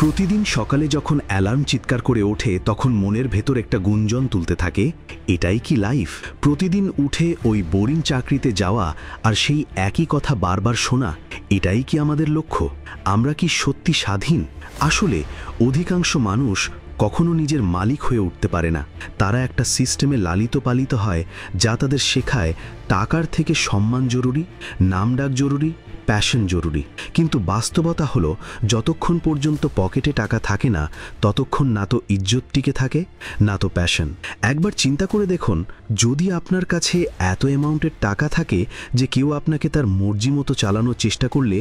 প্রতিদিন সকালে যখন অ্যালার্ম চিৎকার করে ওঠে তখন মনের ভেতর একটা গুঞ্জন তুলতে থাকে, এটাই কি লাইফ? প্রতিদিন উঠে ওই বোরিং চাকরিতে যাওয়া আর সেই একই কথা বারবার শোনা, এটাই কি আমাদের লক্ষ্য? আমরা কি সত্যি স্বাধীন? আসলে অধিকাংশ মানুষ কখনো নিজের মালিক হয়ে উঠতে পারে না। তারা একটা সিস্টেমে লালিত পালিত হয় যা তাদের শেখায় টাকার থেকে সম্মান জরুরি, নামডাক জরুরি, প্যাশন জরুরি। কিন্তু বাস্তবতা হলো, যতক্ষণ পর্যন্ত পকেটে টাকা থাকে না ততক্ষণ না তো ইজ্জত টিকে থাকে, না তো প্যাশন। একবার চিন্তা করে দেখুন, যদি আপনার কাছে এত অ্যামাউন্টের টাকা থাকে যে কেউ আপনাকে তার মর্জি মতো চালানোর চেষ্টা করলে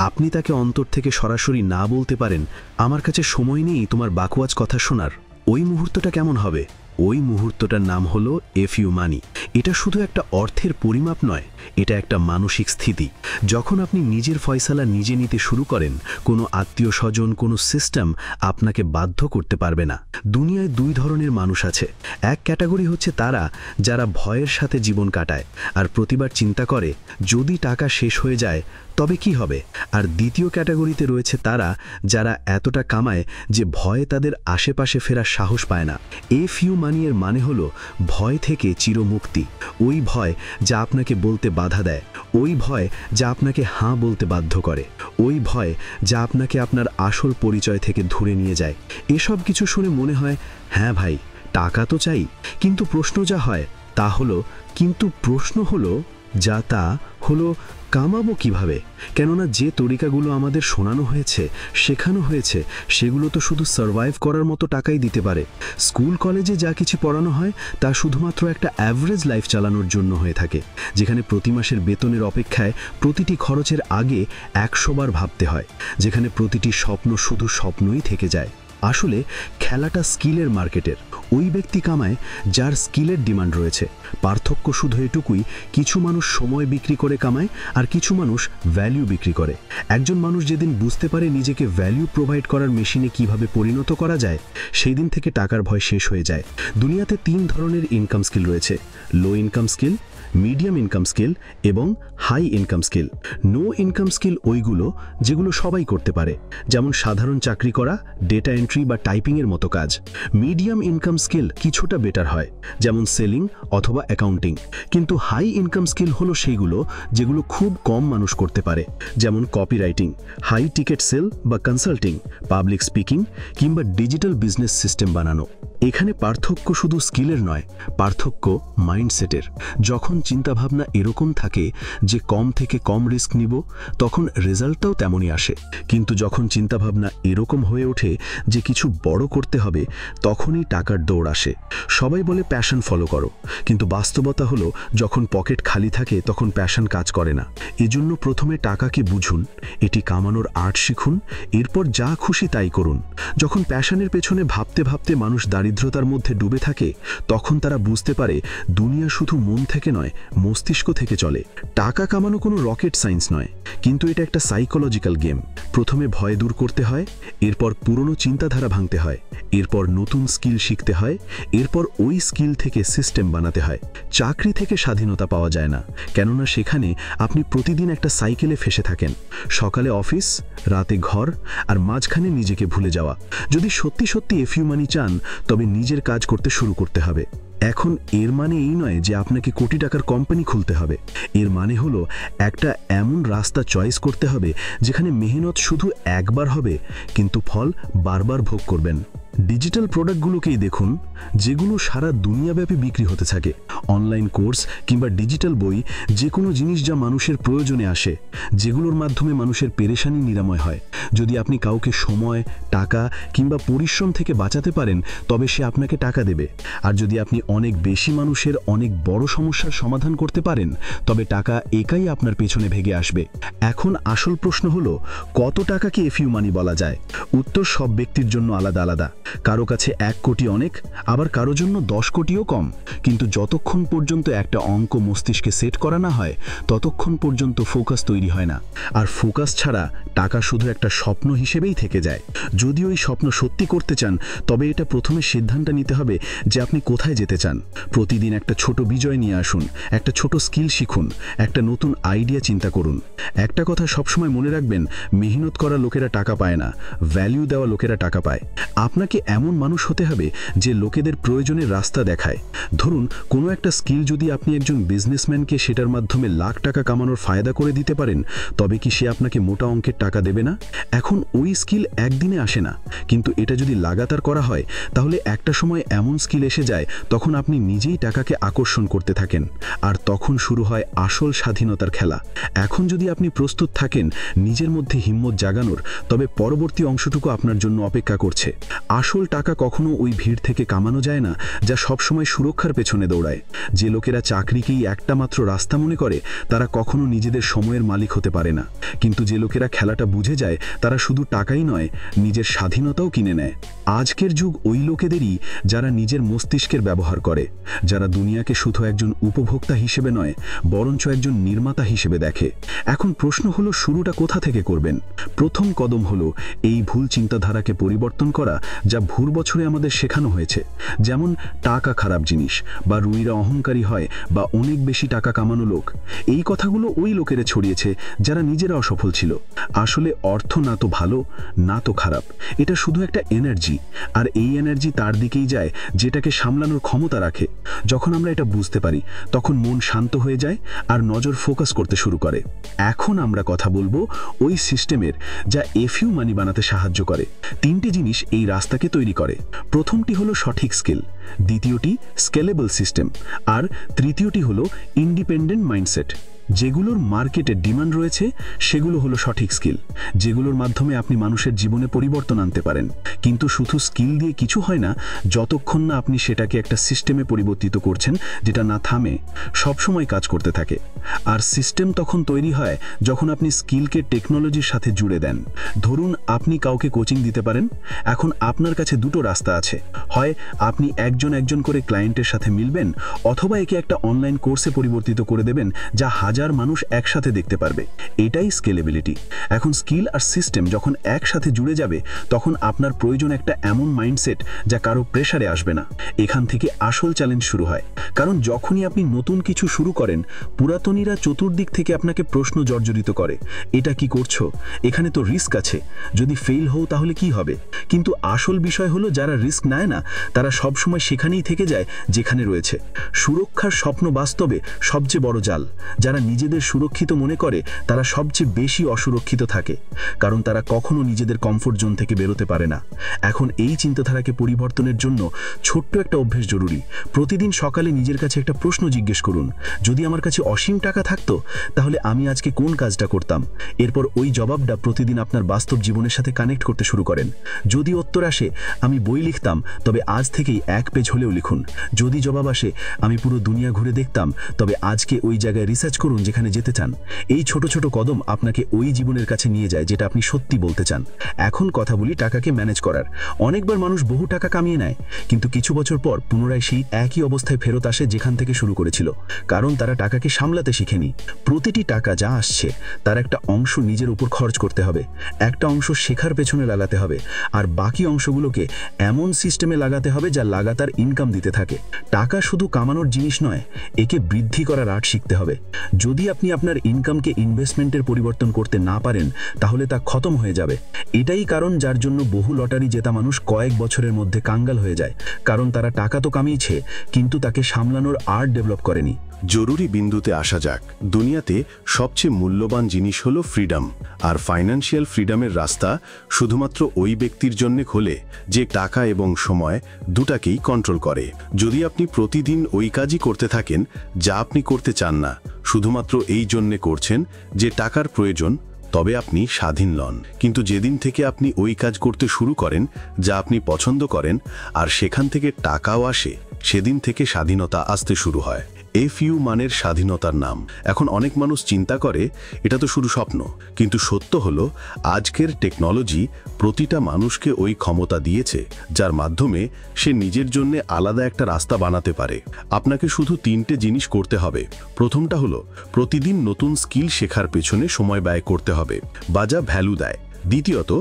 আপনি তাকে অন্তর থেকে সরাসরি না বলতে পারেন, আমার কাছে সময় নেই তোমার বাকওয়াজ কথা শোনার, ওই মুহূর্তটা কেমন হবে? ওই মুহূর্তটার নাম হলো এফ ইউ মানি। এটা শুধু একটা অর্থের পরিমাপ নয়, এটা একটা মানসিক স্থিতি। যখন আপনি নিজের ফয়সালা নিজে নিতে শুরু করেন, কোনো আত্মীয় স্বজন, কোনো সিস্টেম আপনাকে বাধ্য করতে পারবে না। দুনিয়ায় দুই ধরনের মানুষ আছে। এক ক্যাটাগরি হচ্ছে তারা যারা ভয়ের সাথে জীবন কাটায় আর প্রতিবার চিন্তা করে যদি টাকা শেষ হয়ে যায় তবে কি হবে। আর দ্বিতীয় ক্যাটাগরিতে রয়েছে তারা যারা এতটা কামায় যে ভয়ে তাদের আশেপাশে ফেরার সাহস পায় না। এফ ইউ মানি এর মানে হলো ভয় থেকে চিরমুক্তি। ওই ভয় যা আপনাকে বলতে বাধা দেয়, ওই ভয় যা আপনাকে হাঁ বলতে বাধ্য করে, ওই ভয় যা আপনাকে আপনার আসল পরিচয় থেকে ধরে নিয়ে যায়। এসব কিছু শুনে মনে হয়, হ্যাঁ ভাই, টাকা তো চাই, কিন্তু প্রশ্ন হলো কামাবো কিভাবে? কেননা যে তরিকাগুলো আমাদের শোনানো হয়েছে, শেখানো হয়েছে, সেগুলো তো শুধু সার্ভাইভ করার মতো টাকাই দিতে পারে। স্কুল কলেজে যা কিছু পড়ানো হয় তা শুধুমাত্র একটা অ্যাভারেজ লাইফ চালানোর জন্য হয়ে থাকে, যেখানে প্রতি মাসের বেতনের অপেক্ষায় প্রতিটি খরচের আগে 100 বার ভাবতে হয়, যেখানে প্রতিটি স্বপ্ন শুধু স্বপ্নই থেকে যায়। আসলে খেলাটা স্কিলের মার্কেটের। ওই ব্যক্তি কামায় যার স্কিলের ডিমান্ড রয়েছে। পার্থক্য শুধু এটুকুই, কিছু মানুষ সময় বিক্রি করে কামায় আর কিছু মানুষ ভ্যালু বিক্রি করে। একজন মানুষ যেদিন বুঝতে পারে নিজেকে ভ্যালু প্রোভাইড করার মেশিনে কিভাবে পরিণত করা যায়, সেই দিন থেকে টাকার ভয় শেষ হয়ে যায়। দুনিয়াতে 3 ধরনের ইনকাম স্কিল রয়েছে: low income skill, medium income skill এবং high income skill. No income skill ওইগুলো যেগুলো সবাই করতে পারে, যেমন সাধারণ চাকরি করা, ডেটা এন্ট্রি বা টাইপিংয়ের মতো কাজ। মিডিয়াম ইনকাম স্কিল কিছুটা বেটার হয়, যেমন সেলিং অথবা অ্যাকাউন্টিং। কিন্তু হাই ইনকাম স্কিল হলো সেইগুলো যেগুলো খুব কম মানুষ করতে পারে, যেমন কপিরাইটিং, হাই টিকেট সেল বা কনসাল্টিং, পাবলিক স্পিকিং কিংবা ডিজিটাল বিজনেস সিস্টেম বানানো। এখানে পার্থক্য শুধু স্কিলের নয়, পার্থক্য মাইন্ডসেটের। যখন চিন্তাভাবনা এরকম থাকে যে কম থেকে কম রিস্ক নিব, তখন রেজাল্টটাও তেমনই আসে। কিন্তু যখন চিন্তাভাবনা এরকম হয়ে ওঠে যে কিছু বড় করতে হবে, তখনই টাকার দৌড় আসে। সবাই বলে প্যাশন ফলো করো, কিন্তু বাস্তবতা হলো যখন পকেট খালি থাকে তখন প্যাশন কাজ করে না। এজন্য প্রথমে টাকাকে বুঝুন, এটি কামানোর আর্ট শিখুন, এরপর যা খুশি তাই করুন। যখন প্যাশনের পেছনে ভাবতে ভাবতে মানুষ দারিদ্রতার মধ্যে ডুবে থাকে, তখন তারা বুঝতে পারে দুনিয়া শুধু মন থেকে নয়, মস্তিষ্ক থেকে চলে। টাকা কামানো কোনো রকেট সায়েন্স নয়, কিন্তু এটা একটা সাইকোলজিক্যাল গেম। প্রথমে ভয় দূর করতে হয়, এরপর পুরনো চিন্তাধারা ভাঙতে হয়, এরপর নতুন স্কিল শিখতে হয়, এরপর ওই স্কিল থেকে সিস্টেম বানাতে হয়। চাকরি থেকে স্বাধীনতা পাওয়া যায় না, কেননা সেখানে আপনি প্রতিদিন একটা সাইকেলে ফেসে থাকেন। সকালে অফিস, রাতে ঘর, আর মাঝখানে নিজেকে ভুলে যাওয়া। যদি সত্যি সত্যি এফ ইউ মানি চান, তবে নিজের কাজ করতে শুরু করতে হবে। এখন এর মানে এই নয় যে আপনাকে কোটি টাকার কোম্পানি খুলতে হবে। এর মানে হলো একটা এমন রাস্তা চয়েস করতে হবে যেখানে মেহনত শুধু একবার হবে, কিন্তু ফল বারবার ভোগ করবেন। ডিজিটাল প্রোডাক্টগুলোকেই দেখুন, যেগুলো সারা দুনিয়াব্যাপী বিক্রি হতে থাকে। অনলাইন কোর্স কিংবা ডিজিটাল বই, যে কোনো জিনিস যা মানুষের প্রয়োজনে আসে, যেগুলোর মাধ্যমে মানুষের পেরেশানি নিরাময় হয়। যদি আপনি কাউকে সময়, টাকা কিংবা পরিশ্রম থেকে বাঁচাতে পারেন, তবে সে আপনাকে টাকা দেবে। আর যদি আপনি অনেক বেশি মানুষের অনেক বড় সমস্যার সমাধান করতে পারেন, তবে টাকা একাই আপনার পেছনে ভেগে আসবে। এখন আসল প্রশ্ন হলো, কত টাকাকে এফ ইউ মানি বলা যায়? উত্তর সব ব্যক্তির জন্য আলাদা আলাদা। কারো কাছে 1 কোটি অনেক, আবার কারো জন্য 10 কোটিও কম। কিন্তু যতক্ষণ পর্যন্ত একটা অঙ্ক মস্তিষ্কে সেট করা না হয় ততক্ষণ পর্যন্ত ফোকাস তৈরি হয় না। আর ফোকাস ছাড়া টাকা শুধু একটা স্বপ্ন হিসেবেই থেকে যায়। যদি ওই স্বপ্ন সত্যি করতে চান তবে এটা প্রথমে সিদ্ধান্ত নিতে হবে যে আপনি কোথায় যেতে চান। প্রতিদিন একটা ছোট বিজয় নিয়ে আসুন, একটা ছোট স্কিল শিখুন, একটা নতুন আইডিয়া চিন্তা করুন। একটা কথা সবসময় মনে রাখবেন, মেহনত করা লোকেরা টাকা পায় না, ভ্যালু দেওয়া লোকেরা টাকা পায়। আপনাকে এমন মানুষ হতে হবে যে লোকেদের প্রয়োজনের রাস্তা দেখায়। ধরুন কোনো একটা স্কিল যদি আপনি একজন বিজনেসম্যানকে সেটার মাধ্যমে লাখ টাকা কামানোর ফায়দা করে দিতে পারেন, তবে কি সে আপনাকে মোটা অঙ্কের টাকা দেবে না? এখন ওই স্কিল একদিনে আসে না, কিন্তু এটা যদি লাগাতার করা হয় তাহলে একটা সময় এমন স্কিল এসে যায় তখন আপনি নিজেই টাকাকে আকর্ষণ করতে থাকেন। আর তখন শুরু হয় আসল স্বাধীনতার খেলা। এখন যদি আপনি প্রস্তুত থাকেন নিজের মধ্যে হিম্মত জাগানোর, তবে পরবর্তী অংশটুকু আপনার জন্য অপেক্ষা করছে। আসল টাকা কখনো ওই ভিড় থেকে কামানো যায় না যা সবসময় সুরক্ষার পেছনে দৌড়ায়। যে লোকেরা চাকরিকেই একটা মাত্র রাস্তা মনে করে তারা কখনো নিজেদের সময়ের মালিক হতে পারে না। কিন্তু যে লোকেরা খেলাটা বুঝে যায় তারা শুধু টাকাই নয়, নিজের স্বাধীনতাও কিনে নেয়। আজকের যুগ ওই লোকেদেরই যারা নিজের মস্তিষ্কের ব্যবহার করে, যারা দুনিয়াকে শুধু একজন উপভোক্তা হিসেবে নয় বরঞ্চ একজন নির্মাতা হিসেবে দেখে। এখন প্রশ্ন হলো শুরুটা কোথা থেকে করবেন? প্রথম কদম হলো এই ভুল চিন্তাধারাকে পরিবর্তন করা যা ভুল বছরে আমাদের শেখানো হয়েছে। যেমন টাকা খারাপ জিনিস, বা রুইরা অহংকারী হয়, বা অনেক বেশি টাকা কামানো লোক। এই কথাগুলো ওই লোকেরা ছড়িয়েছে যারা নিজেরা অসফল ছিল। আসলে অর্থ না তো ভালো না তো খারাপ, এটা শুধু একটা এনার্জি। আর এই এনার্জি তার দিকেই যায় যেটাকে সামলানোর ক্ষমতা রাখে। যখন আমরা এটা বুঝতে পারি তখন মন শান্ত হয়ে যায় আর নজর ফোকাস করতে শুরু করে। এখন আমরা কথা বলবো ওই সিস্টেমের যা এফইউ মানি বানাতে সাহায্য করে। 3টি জিনিস এই রাস্তাকে তৈরি করে। প্রথমটি হলো সঠিক স্কিল, দ্বিতীয়টি স্কেলেবল সিস্টেম, আর তৃতীয়টি হলো ইন্ডিপেন্ডেন্ট মাইন্ডসেট। যেগুলোর মার্কেটে ডিমান্ড রয়েছে সেগুলো হলো সঠিক স্কিল, যেগুলোর মাধ্যমে আপনি মানুষের জীবনে পরিবর্তন আনতে পারেন। কিন্তু শুধু স্কিল দিয়ে কিছু হয় না যতক্ষণ না আপনি সেটাকে একটা সিস্টেমে পরিবর্তিত করছেন যেটা না থামে, সবসময় কাজ করতে থাকে। আর সিস্টেম তখন তৈরি হয় যখন আপনি স্কিলকে টেকনোলজির সাথে জুড়ে দেন। ধরুন আপনি কাউকে কোচিং দিতে পারেন। এখন আপনার কাছে দুটো রাস্তা আছে, হয় আপনি একজন করে ক্লায়েন্টের সাথে মিলবেন, অথবা একে একটা অনলাইন কোর্সে পরিবর্তিত করে দেবেন যা হাজার মানুষ একসাথে দেখতে পারবে। এটাই স্কেলেবিলিটি। এখন স্কিল আর সিস্টেম যখন একসাথে জুড়ে যাবে তখন আপনার প্রয়োজন একটা এমন মাইন্ডসেট যা কারো প্রেসারে আসবে না। এখান থেকে আসল চ্যালেঞ্জ শুরু হয়, কারণ যখনই আপনি নতুন কিছু শুরু করেন পুরাতনীরা চতুর্দিক থেকে আপনাকে প্রশ্ন জর্জরিত করে, এটা কি করছো, এখানে তো রিস্ক আছে, যদি ফেল হও তাহলে কি হবে। কিন্তু আসল বিষয় হলো যারা রিস্ক নেয় না তারা সবসময় সেখানেই থেকে যায় যেখানে রয়েছে। সুরক্ষার স্বপ্ন বাস্তবে সবচেয়ে বড় জাল। যারা নিজেদের সুরক্ষিত মনে করে তারা সবচেয়ে বেশি অসুরক্ষিত থাকে, কারণ তারা কখনো নিজেদের কমফোর্ট জোন থেকে বেরোতে পারে না। এখন এই চিন্তাধারাকে পরিবর্তনের জন্য ছোট্ট একটা অভ্যেস জরুরি। প্রতিদিন সকালে নিজের কাছে একটা প্রশ্ন জিজ্ঞেস করুন, যদি আমার কাছে অসীম টাকা থাকতো তাহলে আমি আজকে কোন কাজটা করতাম। এরপর ওই জবাবটা প্রতিদিন আপনার বাস্তব জীবনের সাথে কানেক্ট করতে শুরু করেন। যদি উত্তর আসে আমি বই লিখতাম, তবে আজ থেকেই 1 পেজ হলেও লিখুন। যদি জবাব আসে আমি পুরো দুনিয়া ঘুরে দেখতাম, তবে আজকে ওই জায়গায় রিসার্চ করুন যেখানে যেতে চান। এই ছোট ছোট কদম আপনাকে ওই জীবনের কাছে নিয়ে যায় যেটা আপনি সত্যি বলতে চান। এখন কথা বলি টাকাকে ম্যানেজ করার। অনেকবার মানুষ বহু টাকা কামিয়ে নেয়, কিন্তু কিছু বছর পর পুনরায় সেই একই অবস্থায় ফেরত আসে যেখান থেকে শুরু করেছিল, কারণ তারা টাকাকে সামলাতে শিখেনি। প্রতিটি টাকা যা আসছে তার একটা অংশ নিজের উপর খরচ করতে হবে, একটা অংশ শেখার পেছনে লাগাতে হবে, আর বাকি অংশগুলোকে এমন সিস্টেমে লাগাতে হবে যা লাগাতার ইনকাম দিতে থাকে। টাকা শুধু কামানোর জিনিস নয়, একে বৃদ্ধি করার আর্ট শিখতে হবে। যদি আপনি আপনার ইনকামকে ইনভেস্টমেন্টের পরিবর্তন করতে না পারেন তাহলে তা খতম হয়ে যাবে। এটাই কারণ যার জন্য বহু লটারি জেতা মানুষ কয়েক বছরের মধ্যে কাঙ্গাল হয়ে যায়, কারণ তারা টাকা তো কামিয়েছে কিন্তু তাকে সামলানোর আর্ট ডেভেলপ করেনি। জরুরি বিন্দুতে আসা যাক। দুনিয়াতে সবচেয়ে মূল্যবান জিনিস হলো ফ্রিডম, আর ফাইন্যান্সিয়াল ফ্রিডমের রাস্তা শুধুমাত্র ওই ব্যক্তির জন্য খোলে যে টাকা এবং সময় দুটাকেই কন্ট্রোল করে। যদি আপনি প্রতিদিন ওই কাজই করতে থাকেন যা আপনি করতে চান না, শুধুমাত্র এই জন্যে করছেন যে টাকার প্রয়োজন, তবে আপনি স্বাধীন নন। কিন্তু যেদিন থেকে আপনি ওই কাজ করতে শুরু করেন যা আপনি পছন্দ করেন আর সেখান থেকে টাকাও আসে, সেদিন থেকে স্বাধীনতা আসতে শুরু হয়। FU মানের স্বাধীনতার নাম। এখন অনেক মানুষ চিন্তা করে এটা তো শুধু স্বপ্ন, কিন্তু সত্য হলো আজকের টেকনোলজি প্রতিটা মানুষকে ওই ক্ষমতা দিয়েছে যার মাধ্যমে সে নিজের জন্য আলাদা একটা রাস্তা বানাতে পারে। আপনাকে শুধু 3টে জিনিস করতে হবে। প্রথমটা হলো প্রতিদিন নতুন স্কিল শেখার পেছনে সময় ব্যয় করতে হবে বা যা ভ্যালু দেয়। দ্বিতীয়ত,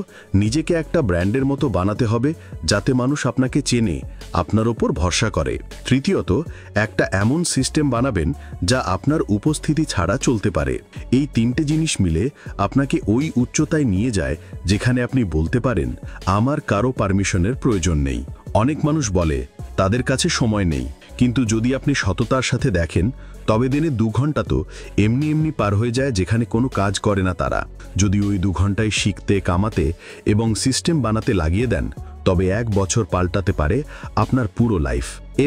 নিজেকে একটা ব্র্যান্ডের মতো বানাতে হবে যাতে মানুষ আপনাকে চেনে, আপনার ওপর ভরসা করে। তৃতীয়ত, একটা এমন সিস্টেম বানাবেন যা আপনার উপস্থিতি ছাড়া চলতে পারে। এই 3টে জিনিস মিলে আপনাকে ওই উচ্চতায় নিয়ে যায় যেখানে আপনি বলতে পারেন আমার কারো পারমিশনের প্রয়োজন নেই। অনেক মানুষ বলে তাদের কাছে সময় নেই, কিন্তু যদি আপনি সততার সাথে দেখেন তবে দিনে 2 ঘন্টা তো এমনি পার হয়ে যায় যেখানে কোনো কাজ করে না তারা। যদি ওই 2 ঘন্টায় শিখতে, কামাতে এবং সিস্টেম বানাতে লাগিয়ে দেন তবে 1 বছর পাল্টাতে পারে আপনার পুরো লাইফ।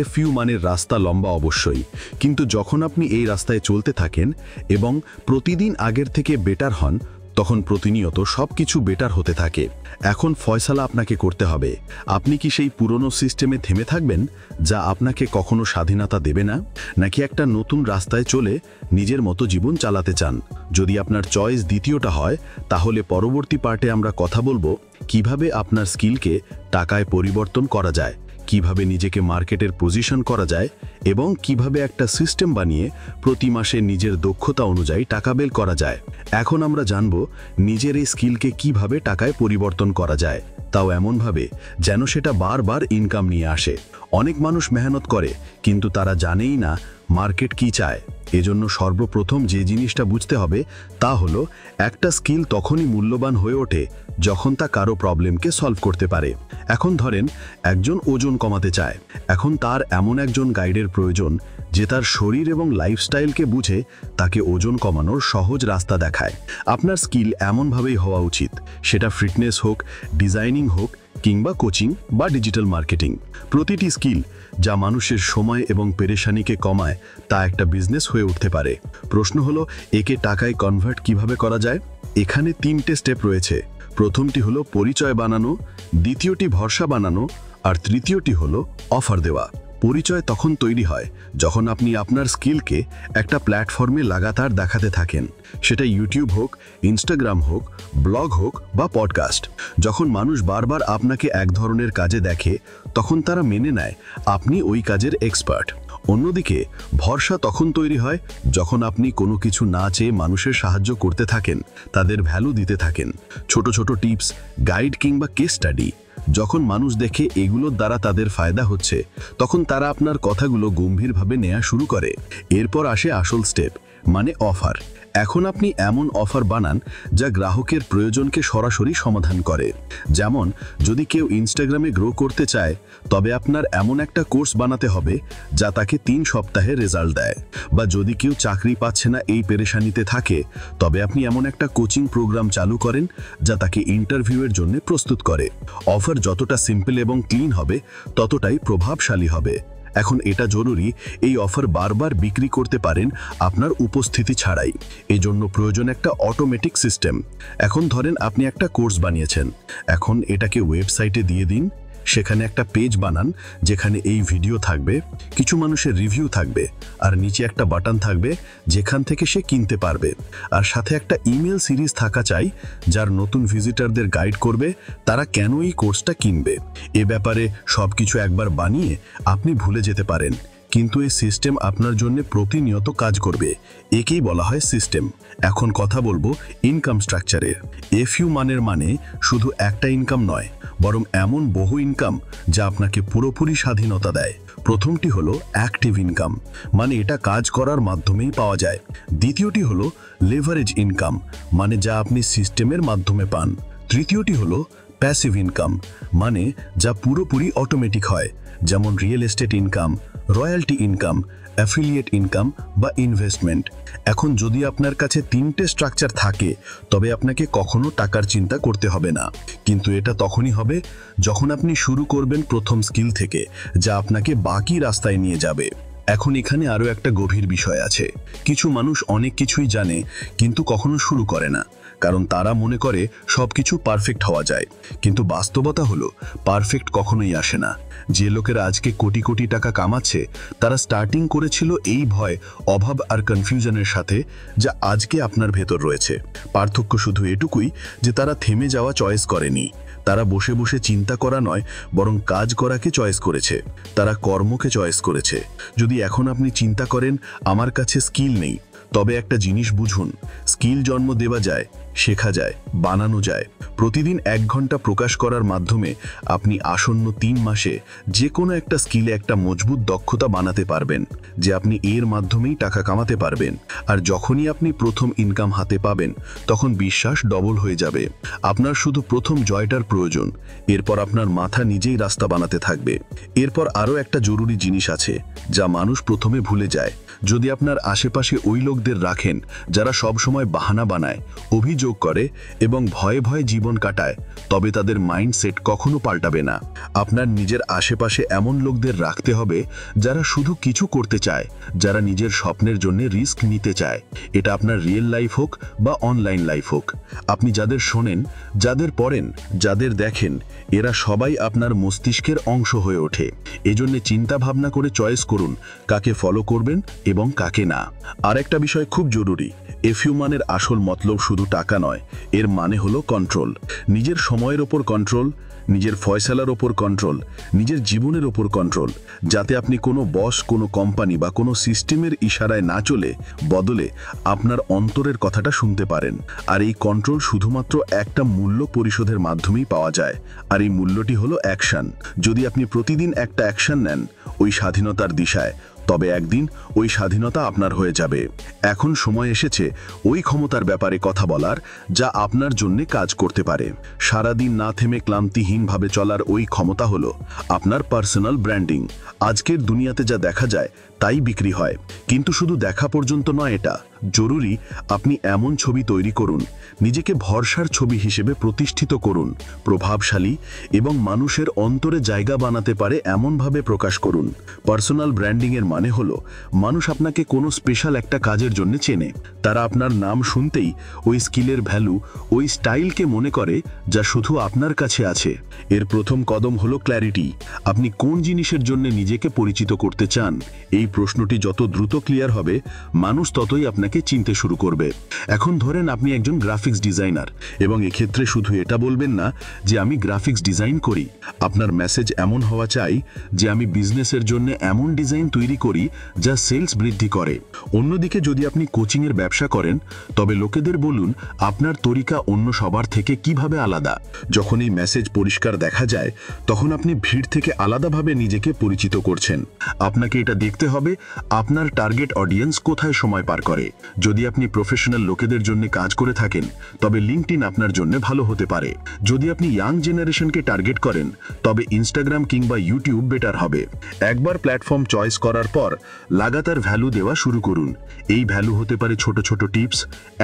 FU মানের রাস্তা লম্বা অবশ্যই, কিন্তু যখন আপনি এই রাস্তায় চলতে থাকেন এবং প্রতিদিন আগের থেকে বেটার হন তখন প্রতিনিয়ত সবকিছু বেটার হতে থাকে। এখন ফয়সালা আপনাকে করতে হবে, আপনি কি সেই পুরনো সিস্টেমে থেমে থাকবেন যা আপনাকে কখনো স্বাধীনতা দেবে না, নাকি একটা নতুন রাস্তায় চলে নিজের মতো জীবন চালাতে চান? যদি আপনার চয়েস দ্বিতীয়টা হয় তাহলে পরবর্তী পার্টে আমরা কথা বলবো কিভাবে আপনার স্কিলকে টাকায় পরিবর্তন করা যায়, কিভাবে নিজেকে মার্কেটের পজিশন করা যায় এবং কিভাবে একটা সিস্টেম বানিয়ে প্রতি মাসে নিজের দক্ষতা অনুযায়ী টাকা বের করা যায়। এখন আমরা জানব নিজের এই স্কিলকে কিভাবে টাকায় পরিবর্তন করা যায়, তাও এমনভাবে যেন সেটা বারবার ইনকাম নিয়ে আসে। অনেক মানুষ মেহনত করে কিন্তু তারা জানেই না মার্কেট কি চায়। এজন্য সর্বপ্রথম যে জিনিসটা বুঝতে হবে তা হলো একটা স্কিল তখনই মূল্যবান হয়ে ওঠে যখন তা কারো প্রবলেমকে সলভ করতে পারে। এখন ধরেন একজন ওজন কমাতে চায়, এখন তার এমন একজন গাইডের প্রয়োজন যে তার শরীর এবং লাইফস্টাইলকে বুঝে তাকে ওজন কমানোর সহজ রাস্তা দেখায়। আপনার স্কিল এমনভাবেই হওয়া উচিত, সেটা ফিটনেস হোক, ডিজাইনিং হোক কিংবা কোচিং বা ডিজিটাল মার্কেটিং। প্রতিটি স্কিল যা মানুষের সময় এবং পেরেশানিকে কমায় তা একটা বিজনেস হয়ে উঠতে পারে। প্রশ্ন হলো একে টাকায় কনভার্ট কিভাবে করা যায়? এখানে 3টে স্টেপ রয়েছে। প্রথমটি হলো পরিচয় বানানো, দ্বিতীয়টি ভরসা বানানো আর তৃতীয়টি হলো অফার দেওয়া। পরিচয় তখন তৈরি হয় যখন আপনি আপনার স্কিলকে একটা প্ল্যাটফর্মে লাগাতার দেখাতে থাকেন, সেটা ইউটিউব হোক, ইনস্টাগ্রাম হোক, ব্লগ হোক বা পডকাস্ট। যখন মানুষ বারবার আপনাকে এক ধরনের কাজে দেখে তখন তারা মেনে নেয় আপনি ওই কাজের এক্সপার্ট। অন্যদিকে ভরসা তখন তৈরি হয় যখন আপনি কোনো কিছু না চেয়ে মানুষের সাহায্য করতে থাকেন, তাদের ভ্যালু দিতে থাকেন। ছোট ছোট টিপস, গাইড কিংবা কেস স্টাডি। যখন মানুষ দেখে এগুলোর দ্বারা তাদের ফায়দা হচ্ছে তখন তারা আপনার কথাগুলো গম্ভীরভাবে নেওয়া শুরু করে। এরপর আসে আসল স্টেপ, মানে অফার। এখন আপনি এমন অফার বানান যা গ্রাহকের প্রয়োজনকে সরাসরি সমাধান করে। যেমন যদি কেউ ইনস্টাগ্রামে গ্রো করতে চায় তবে আপনার এমন একটা কোর্স বানাতে হবে যা তাকে 3 সপ্তাহে রেজাল্ট দেয়। বা যদি কেউ চাকরি পাচ্ছে না এই পেরেশানিতে থাকে তবে আপনি এমন একটা কোচিং প্রোগ্রাম চালু করেন যা তাকে ইন্টারভিউয়ের জন্য প্রস্তুত করে। অফার যতটা সিম্পল এবং ক্লিন হবে ততটাই প্রভাবশালী হবে। এখন এটা জরুরি এই অফার বারবার বিক্রি করতে পারেন আপনার উপস্থিতি ছাড়াই। এই জন্য প্রয়োজন একটা অটোমেটিক সিস্টেম। এখন ধরেন আপনি একটা কোর্স বানিয়েছেন, এখন এটাকে ওয়েবসাইটে দিয়ে দিন। সেখানে একটা পেজ বানান যেখানে এই ভিডিও থাকবে, কিছু মানুষের রিভিউ থাকবে আর নিচে একটা বাটন থাকবে যেখান থেকে সে কিনতে পারবে। আর সাথে একটা ইমেল সিরিজ থাকা চাই যার নতুন ভিজিটরদের গাইড করবে তারা কেন এই কোর্সটা কিনবে। এ ব্যাপারে সবকিছু একবার বানিয়ে আপনি ভুলে যেতে পারেন, কিন্তু এই সিস্টেম আপনার জন্য প্রতিনিয়ত কাজ করবে। একেই বলা হয় সিস্টেম। এখন কথা বলবো ইনকাম স্ট্রাকচারের। FU মানের মানে শুধু একটা ইনকাম নয়, বরং এমন বহু ইনকাম যা আপনাকে পুরোপুরি স্বাধীনতা দেয়। প্রথমটি হলো অ্যাক্টিভ ইনকাম, মানে এটা কাজ করার মাধ্যমেই পাওয়া যায়। দ্বিতীয়টি হলো লেভারেজ ইনকাম, মানে যা আপনি সিস্টেমের মাধ্যমে পান। তৃতীয়টি হলো প্যাসিভ ইনকাম, মানে যা পুরোপুরি অটোমেটিক হয়, যেমন real estate income, royalty income, affiliate income বা ইনভেস্টমেন্ট। এখন যদি আপনার কাছে 3টে স্ট্রাকচার থাকে তবে আপনাকে কখনো টাকার চিন্তা করতে হবে না। কিন্তু এটা তখনই হবে যখন আপনি শুরু করবেন প্রথম স্কিল থেকে, যা আপনাকে বাকি রাস্তায় নিয়ে যাবে। এখন এখানে আরও একটা গভীর বিষয় আছে। কিছু মানুষ অনেক কিছুই জানে কিন্তু কখনো শুরু করে না। কারণ তারা মনে করে সবকিছু পারফেক্ট হওয়া যায়। কিন্তু বাস্তবতা হলো পারফেক্ট কখনোই আসে না। যে লোকেরা আজকে কোটি কোটি টাকা কামাচ্ছে তারা স্টার্টিং করেছিল এই ভয়, অভাব আর কনফিউশনের সাথে, যা আজকে আপনার ভেতর রয়েছে। পার্থক্য শুধু এটুকুই যে তারা থেমে যাওয়া চয়েস করেনি, তারা বসে বসে চিন্তা করা নয় বরং কাজ করাকে চয়েস করেছে, তারা কর্মকে চয়েস করেছে। যদি এখন আপনি চিন্তা করেন আমার কাছে স্কিল নেই, তবে একটা জিনিস বুঝুন, স্কিল জন্ম দেওয়া যায়, শেখা যায়, বানানো যায়। প্রতিদিন 1 ঘন্টা প্রকাশ করার মাধ্যমে আপনি আসন্ন 3 মাসে যে কোনো একটা স্কিলে একটা মজবুত দক্ষতা বানাতে পারবেন, যে আপনি এর মাধ্যমেই টাকা কামাতে পারবেন। আর যখনই আপনি প্রথম ইনকাম হাতে পাবেন তখন বিশ্বাস ডবল হয়ে যাবে। আপনার শুধু প্রথম জয়টার প্রয়োজন, এরপর আপনার মাথা নিজেই রাস্তা বানাতে থাকবে। এরপর আরও একটা জরুরি জিনিস আছে যা মানুষ প্রথমে ভুলে যায়। যদি আপনার আশেপাশে ওই লোকদের রাখেন যারা সব সময় বাহানা বানায়, অভিযোগ করে এবং ভয়ে ভয়ে জীবন কাটায়, তবে তাদের মাইন্ডসেট কখনো পাল্টাবে না। আপনার নিজের আশেপাশে এমন লোকদের রাখতে হবে যারা শুধু কিছু করতে চায়, যারা নিজের স্বপ্নের জন্য রিস্ক নিতে চায়। এটা আপনার রিয়েল লাইফ হোক বা অনলাইন লাইফ হোক। আপনি যাদের শোনেন, যাদের পড়েন, যাদের দেখেন, এরা সবাই আপনার মস্তিষ্কের অংশ হয়ে ওঠে। এজন্য চিন্তা ভাবনা করে চয়েস করুন কাকে ফলো করবেন এবং কাকে না। আরেকটা বিষয় খুব জরুরি, এফইউমানের আসল মতলব শুধু টাকা নয়, এর মানে হলো কন্ট্রোল। নিজের সময়ের ওপর কন্ট্রোল, নিজের ফয়সালার ওপর কন্ট্রোল, নিজের জীবনের ওপর কন্ট্রোল, যাতে আপনি কোনো বস, কোনো কোম্পানি বা কোনো সিস্টেমের ইশারায় না চলে, বদলে আপনার অন্তরের কথাটা শুনতে পারেন। আর এই কন্ট্রোল শুধুমাত্র একটা মূল্য পরিশোধের মাধ্যমেই পাওয়া যায়, আর এই মূল্যটি হলো অ্যাকশন। যদি আপনি প্রতিদিন একটা অ্যাকশন নেন ওই স্বাধীনতার দিশায়, তবে একদিন ওই স্বাধীনতা আপনার হয়ে যাবে। এখন সময় এসেছে ওই ক্ষমতার ব্যাপারে কথা বলার যা আপনার জন্য কাজ করতে পারে। সারাদিন না থেমে ক্লান্তিহীনভাবে চলার ওই ক্ষমতা হলো আপনার পার্সোনাল ব্র্যান্ডিং। আজকের দুনিয়াতে যা দেখা যায় তাই বিক্রি হয়, কিন্তু শুধু দেখা পর্যন্ত নয়, এটা জরুরি আপনি এমন ছবি তৈরি করুন, নিজেকে ভরসার ছবি হিসেবে প্রতিষ্ঠিত করুন, প্রভাবশালী এবং মানুষের অন্তরে জায়গা বানাতে পারে এমনভাবে প্রকাশ করুন। পার্সোনাল ব্র্যান্ডিংয়ের মানে হলো মানুষ আপনাকে কোনো স্পেশাল একটা কাজের জন্য চেনে। তারা আপনার নাম শুনতেই ওই স্কিলের ভ্যালু, ওই স্টাইলকে মনে করে যা শুধু আপনার কাছে আছে। এর প্রথম কদম হলো ক্ল্যারিটি। আপনি কোন জিনিসের জন্য নিজেকে পরিচিত করতে চান, এই প্রশ্নটি যত দ্রুত ক্লিয়ার হবে মানুষ ততই আপনাকে চিনতে শুরু করবে। এখন ধরেন আপনি একজন গ্রাফিক্স ডিজাইনার এবং এক্ষেত্রে শুধু এটা বলবেন না যে আমি গ্রাফিক্স ডিজাইন করি। আপনার মেসেজ এমন হওয়া চাই যে আমি বিজনেসের জন্য এমন ডিজাইন তৈরি করি যা সেলস বৃদ্ধি করে। অন্যদিকে যদি আপনি কোচিংয়ের ব্যবসা করেন তবে লোকেদের বলুন আপনার তরিকা অন্য সবার থেকে কিভাবে আলাদা। যখন এই মেসেজ পরিষ্কার দেখা যায় তখন আপনি ভিড় থেকে আলাদাভাবে নিজেকে পরিচিত করছেন। আপনাকে এটা দেখতে হবে আপনার টার্গেট অডিয়েন্স কোথায় সময় পার করে। যদি আপনি প্রফেশনাল লোকেদের জন্য কাজ করে থাকেন তবে লিঙ্কডইন আপনার জন্য ভালো হতে পারে। যদি আপনি ইয়াং জেনারেশনকে টার্গেট করেন তবে ইনস্টাগ্রাম কিংবা ইউটিউব বেটার হবে। একবার প্ল্যাটফর্ম চয়েস করার পর লাগাতার ভ্যালু দেওয়া শুরু করুন। এই ভ্যালু হতে পারে ছোট ছোট টিপস,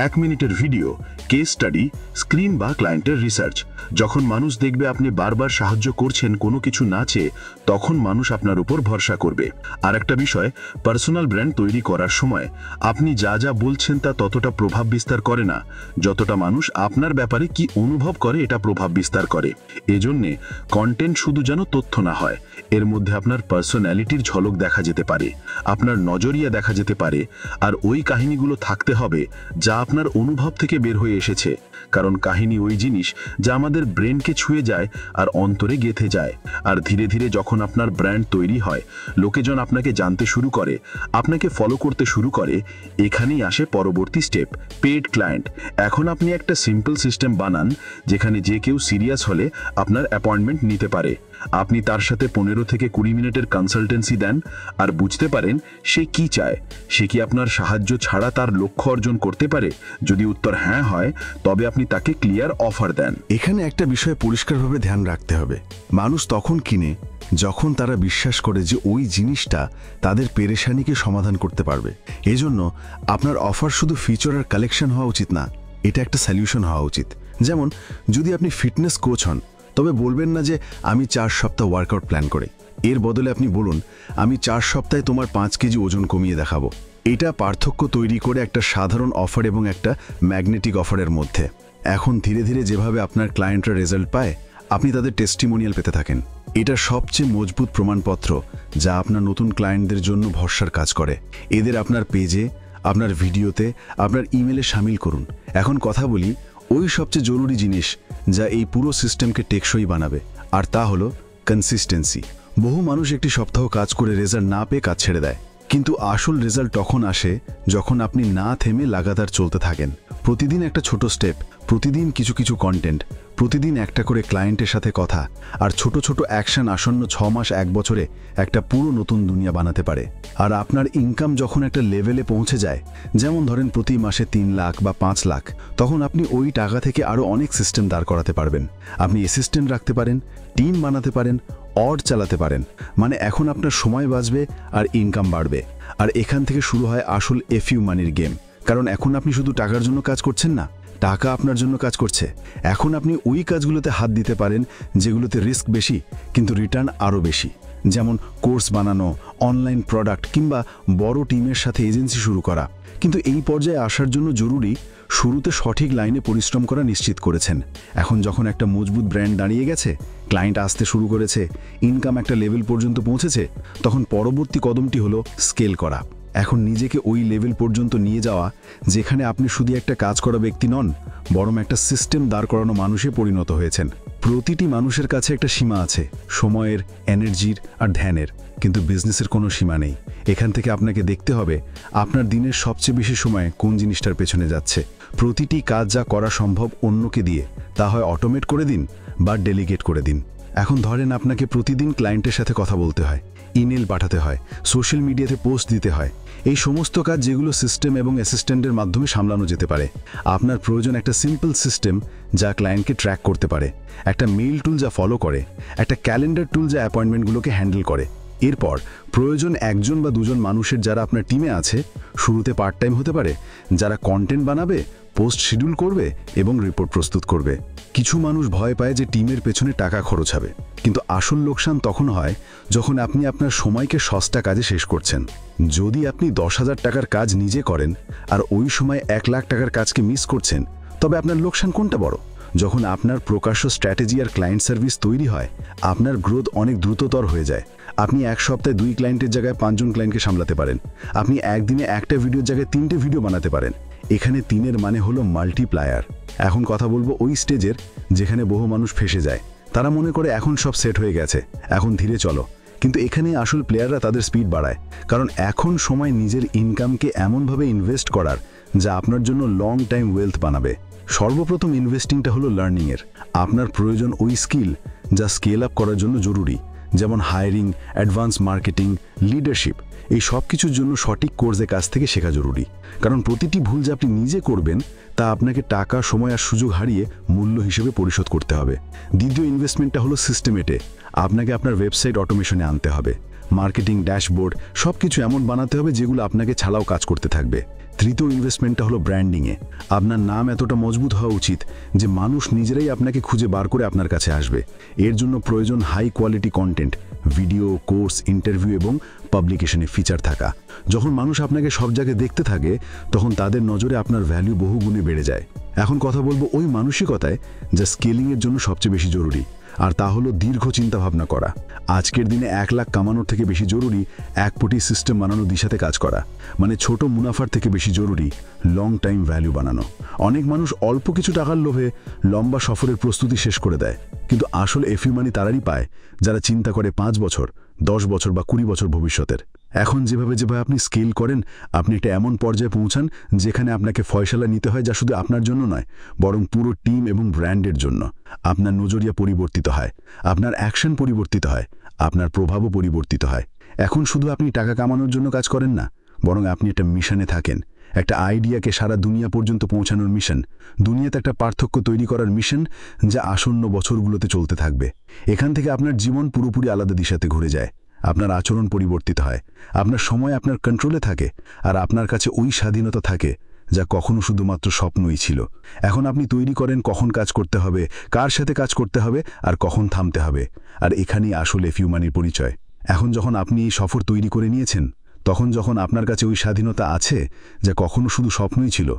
1 মিনিটের ভিডিও, কেস স্টাডি, স্ক্রিন বা ক্লায়েন্টের রিসার্চ। যখন মানুষ দেখবে আপনি বারবার সাহায্য করছেন কোনো কিছু না চেয়ে, তখন মানুষ আপনার উপর ভরসা করবে। আর একটা বিষয়, পার্সোনাল ব্র্যান্ড তৈরি করার সময় আপনি যা যা বলছেন তা ততটা প্রভাব বিস্তার করে না যতটা মানুষ আপনার ব্যাপারে কি অনুভব করে এটা প্রভাব বিস্তার করে। এজন্যে কন্টেন্ট শুধু যেন তথ্য না হয়, এর মধ্যে আপনার পার্সোনালিটির ঝলক দেখা যেতে পারে, আপনার নজরিয়া দেখা যেতে পারে, আর ওই কাহিনীগুলো থাকতে হবে যা আপনার অনুভব থেকে বের হয়ে এসেছে। কারণ কাহিনী ওই জিনিস যা আমাদের ব্রেনকে ছুঁয়ে যায় আর অন্তরে গেঁথে যায়। আর ধীরে ধীরে যখন আপনার ব্র্যান্ড তৈরি হয়, লোকেজন আপনাকে জানতে শুরু করে, আপনাকে ফলো করতে শুরু করে, এখানেই আসে পরবর্তী স্টেপ, পেড ক্লায়েন্ট। এখন আপনি একটা সিম্পল সিস্টেম বানান যেখানে যে কেউ সিরিয়াস হলে আপনার অ্যাপয়েন্টমেন্ট নিতে পারে। আপনি তার সাথে 15 থেকে 20 মিনিটের কনসালটেন্সি দেন আর বুঝতে পারেন সে কি চায়। সে কি আপনার সাহায্য ছাড়া তার লক্ষ্য অর্জন করতে পারে? যদি উত্তর হ্যাঁ হয় তবে আপনি তাকে ক্লিয়ার অফার দেন। এখানে একটা বিষয় পরিষ্কারভাবে ধ্যান রাখতে হবে, মানুষ তখন কিনে যখন তারা বিশ্বাস করে যে ওই জিনিসটা তাদের পেরেশানিকে সমাধান করতে পারবে। এজন্য আপনার অফার শুধু ফিচার আর কালেকশন হওয়া উচিত না, এটা একটা সলিউশন হওয়া উচিত। যেমন যদি আপনি ফিটনেস কোচ হন তবে বলবেন না যে আমি 4 সপ্তাহ ওয়ার্কআউট প্ল্যান করে। এর বদলে আপনি বলুন আমি 4 সপ্তাহে তোমার 5 কেজি ওজন কমিয়ে দেখাবো। এটা পার্থক্য তৈরি করে একটা সাধারণ অফার এবং একটা ম্যাগনেটিক অফারের মধ্যে। এখন ধীরে ধীরে যেভাবে আপনার ক্লায়েন্টরা রেজাল্ট পায়, আপনি তাদের টেস্টিমোনিয়াল পেতে থাকেন। এটা সবচেয়ে মজবুত প্রমাণপত্র যা আপনার নতুন ক্লায়েন্টদের জন্য ভরসার কাজ করে। এদের আপনার পেজে, আপনার ভিডিওতে, আপনার ইমেলে শামিল করুন। এখন কথা বলি ওই সবচেয়ে জরুরি জিনিস যা এই পুরো সিস্টেমকে টেকসই বানাবে, আর তা হলো কনসিস্টেন্সি। বহু মানুষ একটি সপ্তাহ কাজ করে রেজাল্ট না পেয়ে কাজ ছেড়ে দেয়, কিন্তু আসল রেজাল্ট তখন আসে যখন আপনি না থেমে লাগাতার চলতে থাকেন। প্রতিদিন একটা ছোট স্টেপ, প্রতিদিন কিছু কিছু কন্টেন্ট, প্রতিদিন একটা করে ক্লায়েন্টের সাথে কথা, আর ছোট ছোট অ্যাকশন আসন্ন 6 মাস 1 বছরে একটা পুরো নতুন দুনিয়া বানাতে পারে। আর আপনার ইনকাম যখন একটা লেভেলে পৌঁছে যায়, যেমন ধরেন প্রতি মাসে 3 লাখ বা 5 লাখ, তখন আপনি ওই টাকা থেকে আরও অনেক সিস্টেম দাঁড় করাতে পারবেন। আপনি অ্যাসিস্ট্যান্ট রাখতে পারেন, টিম বানাতে পারেন, অড চালাতে পারেন। মানে এখন আপনার সময় বাঁচবে আর ইনকাম বাড়বে। আর এখান থেকে শুরু হয় আসল এফইউ মানির গেম। কারণ এখন আপনি শুধু টাকার জন্য কাজ করছেন না, টাকা আপনার জন্য কাজ করছে। এখন আপনি ওই কাজগুলোতে হাত দিতে পারেন যেগুলোতে রিস্ক বেশি কিন্তু রিটার্ন আরও বেশি, যেমন কোর্স বানানো, অনলাইন প্রোডাক্ট কিংবা বড় টিমের সাথে এজেন্সি শুরু করা। কিন্তু এই পর্যায়ে আসার জন্য জরুরি শুরুতে সঠিক লাইনে পরিশ্রম করা নিশ্চিত করেছেন। এখন যখন একটা মজবুত ব্র্যান্ড দাঁড়িয়ে গেছে, ক্লায়েন্ট আসতে শুরু করেছে, ইনকাম একটা লেভেল পর্যন্ত পৌঁছেছে, তখন পরবর্তী কদমটি হলো স্কেল করা। এখন নিজেকে ওই লেভেল পর্যন্ত নিয়ে যাওয়া যেখানে আপনি শুধু একটা কাজ করা ব্যক্তি নন, বরং একটা সিস্টেম দাঁড় করানো মানুষে পরিণত হয়েছেন। প্রতিটি মানুষের কাছে একটা সীমা আছে, সময়ের, এনার্জির আর ধ্যানের, কিন্তু বিজনেসের কোনো সীমা নেই। এখান থেকে আপনাকে দেখতে হবে আপনার দিনের সবচেয়ে বেশি সময় কোন জিনিসটার পেছনে যাচ্ছে। প্রতিটি কাজ যা করা সম্ভব অন্যকে দিয়ে, তা হয় অটোমেট করে দিন বা ডেলিগেট করে দিন। এখন ধরেন আপনাকে প্রতিদিন ক্লায়েন্টের সাথে কথা বলতে হয়, ইমেল পাঠাতে হয়, সোশ্যাল মিডিয়াতে পোস্ট দিতে হয়। এই সমস্ত কাজ যেগুলো সিস্টেম এবং অ্যাসিস্ট্যান্টের মাধ্যমে সামলানো যেতে পারে। আপনার প্রয়োজন একটা সিম্পল সিস্টেম যা ক্লায়েন্টকে ট্র্যাক করতে পারে, একটা মেইল টুল যা ফলো করে, একটা ক্যালেন্ডার টুল যা অ্যাপয়েন্টমেন্টগুলোকে হ্যান্ডেল করে। এরপর প্রয়োজন 1জন বা 2জন মানুষের যারা আপনার টিমে আছে, শুরুতে পার্ট টাইম হতে পারে, যারা কন্টেন্ট বানাবে, পোস্ট শিডিউল করবে এবং রিপোর্ট প্রস্তুত করবে। কিছু মানুষ ভয় পায় যে টিমের পেছনে টাকা খরচ হবে, কিন্তু আসল লোকসান তখন হয় যখন আপনি আপনার সময়কে সস্তা কাজে শেষ করছেন। যদি আপনি 10,000 টাকার কাজ নিজে করেন আর ওই সময় 1 লাখ টাকার কাজকে মিস করছেন, তবে আপনার লোকসান কোনটা বড়? যখন আপনার প্রকাশ্য স্ট্র্যাটেজি আর ক্লায়েন্ট সার্ভিস তৈরি হয়, আপনার গ্রোথ অনেক দ্রুততর হয়ে যায়। আপনি এক সপ্তাহে 2 ক্লায়েন্টের জায়গায় 5 জন ক্লায়েন্টকে সামলাতে পারেন। আপনি একদিনে একটা ভিডিওর জায়গায় 3টে ভিডিও বানাতে পারেন। এখানে 3-এর মানে হলো মাল্টিপ্লায়ার। এখন কথা বলবো ওই স্টেজের যেখানে বহু মানুষ ফেসে যায়। তারা মনে করে এখন সব সেট হয়ে গেছে, এখন ধীরে চলো। কিন্তু এখানে আসল প্লেয়াররা তাদের স্পিড বাড়ায়, কারণ এখন সময় নিজের ইনকামকে এমনভাবে ইনভেস্ট করার যা আপনার জন্য লং টাইম ওয়েলথ বানাবে। সর্বপ্রথম ইনভেস্টিংটা হলো লার্নিংয়ের। আপনার প্রয়োজন ওই স্কিল যা স্কেল আপ করার জন্য জরুরি, যেমন হায়ারিং, অ্যাডভান্স মার্কেটিং, লিডারশিপ। এই সব কিছুর জন্য সঠিক কোর্সের কাছ থেকে শেখা জরুরি, কারণ প্রতিটি ভুল যা আপনি নিজে করবেন তা আপনাকে টাকা, সময় আর সুযোগ হারিয়ে মূল্য হিসেবে পরিশোধ করতে হবে। দ্বিতীয় ইনভেস্টমেন্টটা হলো সিস্টেমেটে। আপনাকে আপনার ওয়েবসাইট অটোমেশনে আনতে হবে, মার্কেটিং, ড্যাশবোর্ড সব কিছু এমন বানাতে হবে যেগুলো আপনাকে ছাড়াও কাজ করতে থাকবে। তৃতীয় ইনভেস্টমেন্টটা হলো ব্র্যান্ডিংয়ে। আপনার নাম এতটা মজবুত হওয়া উচিত যে মানুষ নিজেরাই আপনাকে খুঁজে বার করে আপনার কাছে আসবে। এর জন্য প্রয়োজন high quality content, video, course, interview এবং পাবলিকেশনে ফিচার থাকা। যখন মানুষ আপনাকে সব জায়গায় দেখতে থাকে, তখন তাদের নজরে আপনার ভ্যালু বহুগুণে বেড়ে যায়। এখন কথা বলবো ওই মানসিকতায় যা স্কেলিংয়ের জন্য সবচেয়ে বেশি জরুরি, আর তা হলো দীর্ঘ চিন্তাভাবনা করা। আজকের দিনে 1 লাখ কামানোর থেকে বেশি জরুরি 1 কোটি সিস্টেম বানানোর দিশাতে কাজ করা। মানে ছোট মুনাফার থেকে বেশি জরুরি লং টাইম ভ্যালু বানানো। অনেক মানুষ অল্প কিছু টাকার লোভে লম্বা সফরের প্রস্তুতি শেষ করে দেয়, কিন্তু আসলে এফইউ মানি তারাই পায় যারা চিন্তা করে 5 বছর, 10 বছর বা 20 বছর ভবিষ্যতের। এখন যেভাবে আপনি স্কেল করেন, আপনি একটা এমন পর্যায়ে পৌঁছান যেখানে আপনাকে ফয়সালা নিতে হয় যা শুধু আপনার জন্য নয়, বরং পুরো টিম এবং ব্র্যান্ডের জন্য। আপনার নজরিয়া পরিবর্তিত হয়, আপনার অ্যাকশন পরিবর্তিত হয়, আপনার প্রভাবও পরিবর্তিত হয়। এখন শুধু আপনি টাকা কামানোর জন্য কাজ করেন না, বরং আপনি একটা মিশনে থাকেন, একটা আইডিয়াকে সারা দুনিয়া পর্যন্ত পৌঁছানোর মিশন, দুনিয়াতে একটা পার্থক্য তৈরি করার মিশন যা আসন্ন বছরগুলোতে চলতে থাকবে। এখান থেকে আপনার জীবন পুরোপুরি আলাদা দিশাতে ঘুরে যায়। আপনার আচরণ পরিবর্তিত হয়, আপনার সময় আপনার কন্ট্রোলে থাকে, আর আপনার কাছে ওই স্বাধীনতা থাকে যা কখনো শুধুমাত্র স্বপ্নই ছিল। এখন আপনি তৈরি করেন কখন কাজ করতে হবে, কার সাথে কাজ করতে হবে আর কখন থামতে হবে। আর এখানেই আসলে এফইউ মানির পরিচয়। এখন যখন আপনি এই সফর তৈরি করে নিয়েছেন, তখন যখন আপনার কাছে ওই স্বাধীনতা আছে যা কখনো শুধু স্বপ্নই ছিল,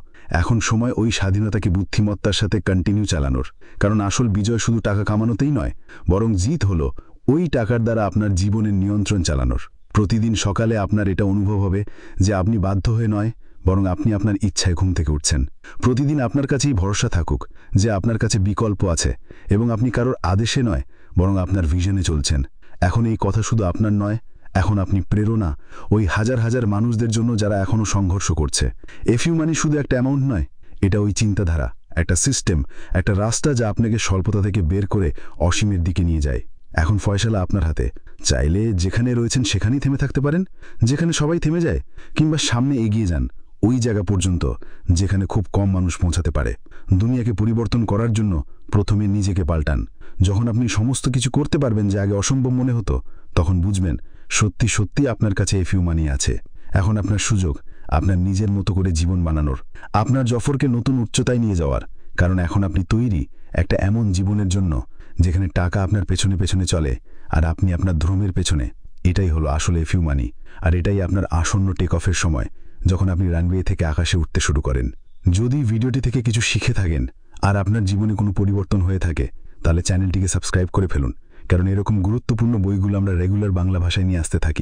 এখন সময় ওই স্বাধীনতাকে বুদ্ধিমত্তার সাথে কন্টিনিউ চালানোর। কারণ আসল বিজয় শুধু টাকা কামানোতেই নয়, বরং জিত হলো ওই টাকার দ্বারা আপনার জীবনের নিয়ন্ত্রণ চালানোর। প্রতিদিন সকালে আপনার এটা অনুভব হবে যে আপনি বাধ্য হয়ে নয়, বরং আপনি আপনার ইচ্ছায় ঘুম থেকে উঠছেন। প্রতিদিন আপনার কাছেই ভরসা থাকুক যে আপনার কাছে বিকল্প আছে এবং আপনি কারোর আদেশে নয়, বরং আপনার ভিশনে চলছেন। এখন এই কথা শুধু আপনার নয়, এখন আপনি প্রেরণা ওই হাজার হাজার মানুষদের জন্য যারা এখনও সংঘর্ষ করছে। এফইউ মানি শুধু একটা অ্যামাউন্ট নয়, এটা ওই চিন্তাধারা, একটা সিস্টেম, একটা রাস্তা যা আপনাকে স্বল্পতা থেকে বের করে অসীমের দিকে নিয়ে যায়। এখন ফয়সালা আপনার হাতে। চাইলে যেখানে রয়েছেন সেখানেই থেমে থাকতে পারেন, যেখানে সবাই থেমে যায়, কিংবা সামনে এগিয়ে যান ওই জায়গা পর্যন্ত যেখানে খুব কম মানুষ পৌঁছাতে পারে। দুনিয়াকে পরিবর্তন করার জন্য প্রথমে নিজেকে পাল্টান। যখন আপনি সমস্ত কিছু করতে পারবেন যা আগে অসম্ভব মনে হতো, তখন বুঝবেন সত্যি সত্যি আপনার কাছে এফইউ মানি আছে। এখন আপনার সুযোগ আপনার নিজের মতো করে জীবন বানানোর, আপনার জফরকে নতুন উচ্চতায় নিয়ে যাওয়ার। কারণ এখন আপনি তৈরি একটা এমন জীবনের জন্য যেখানে টাকা আপনার পেছনে পেছনে চলে আর আপনি আপনার ধর্মের পেছনে। এটাই হলো আসলে এফইউ মানি, আর এটাই আপনার আসন্ন টেক অফের সময়, যখন আপনি রানওয়ে থেকে আকাশে উঠতে শুরু করেন। যদি ভিডিওটি থেকে কিছু শিখে থাকেন আর আপনার জীবনে কোনো পরিবর্তন হয়ে থাকে, তাহলে চ্যানেলটিকে সাবস্ক্রাইব করে ফেলুন, কারণ এরকম গুরুত্বপূর্ণ বইগুলো আমরা রেগুলার বাংলা ভাষায় নিয়ে আসতে থাকি।